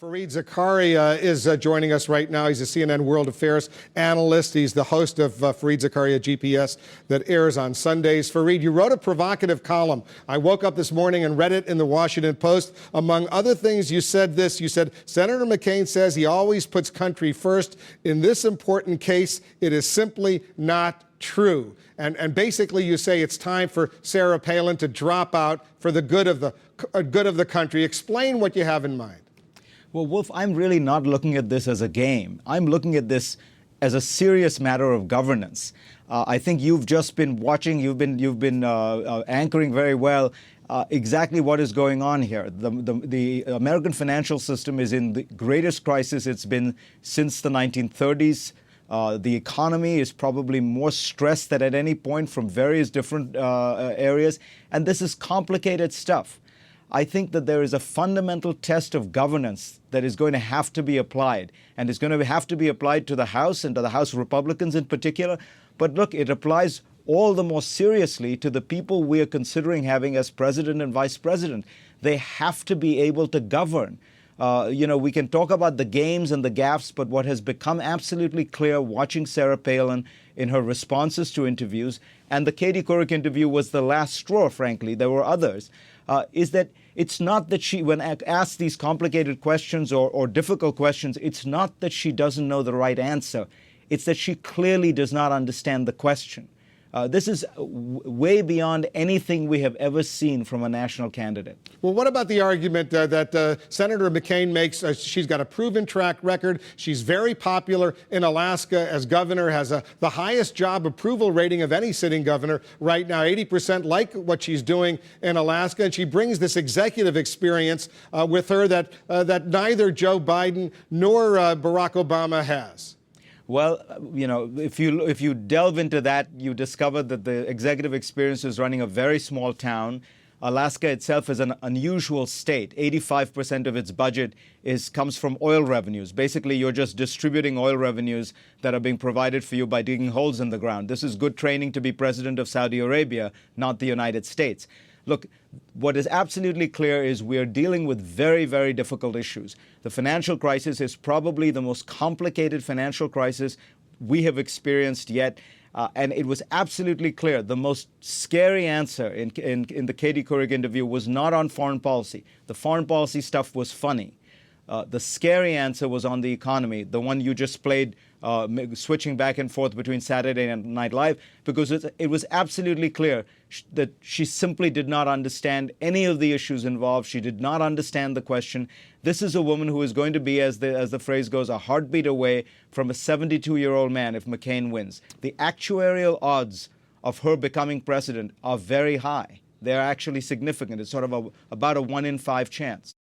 Zakaria is joining us right now. He's a CNN World Affairs analyst. He's the host of Zakaria GPS that airs on Sundays. Fareed, you wrote a provocative column. I woke up this morning and read it in the Washington Post. Among other things, you said this. You said, Senator McCain says he always puts country first. In this important case, it is simply not true. And basically you say it's time for Sarah Palin to drop out for the good of the country. Explain what you have in mind. Well, Wolf, I'm really not looking at this as a game. I'm looking at this as a serious matter of governance. I think you've just been watching, you've been anchoring very well exactly what is going on here. The American financial system is in the greatest crisis it's been since the 1930s. The economy is probably more stressed than at any point from various different areas, and this is complicated stuff. I think that there is a fundamental test of governance that is going to have to be applied, and it's going to have to be applied to the House and to the House Republicans in particular. But look, it applies all the more seriously to the people we are considering having as president and vice president. They have to be able to govern. We can talk about the games and the gaffes, but what has become absolutely clear watching Sarah Palin in her responses to interviews, and the Katie Couric interview was the last straw, frankly, there were others, is that it's not that she, when asked these complicated questions or difficult questions, it's not that she doesn't know the right answer. It's that she clearly does not understand the question. This is way beyond anything we have ever seen from a national candidate. Well, what about the argument that Senator McCain makes? She's got a proven track record. She's very popular in Alaska as governor, has the highest job approval rating of any sitting governor right now. 80% like what she's doing in Alaska. And she brings this executive experience with her that neither Joe Biden nor Barack Obama has. Well, if you delve into that, you discover that the executive experience is running a very small town. Alaska itself is an unusual state. 85% of its budget comes from oil revenues. Basically, you're just distributing oil revenues that are being provided for you by digging holes in the ground. This is good training to be president of Saudi Arabia, not the United States. Look, what is absolutely clear is we are dealing with very, very difficult issues. The financial crisis is probably the most complicated financial crisis we have experienced yet. And it was absolutely clear. The most scary answer in the Katie Couric interview was not on foreign policy. The foreign policy stuff was funny. The scary answer was on the economy, the one you just played, switching back and forth between Saturday Night Live, because it was absolutely clear that she simply did not understand any of the issues involved. She did not understand the question. This is a woman who is going to be, as the phrase goes, a heartbeat away from a 72-year-old man if McCain wins. The actuarial odds of her becoming president are very high. They're actually significant. It's sort of about a 1 in 5 chance.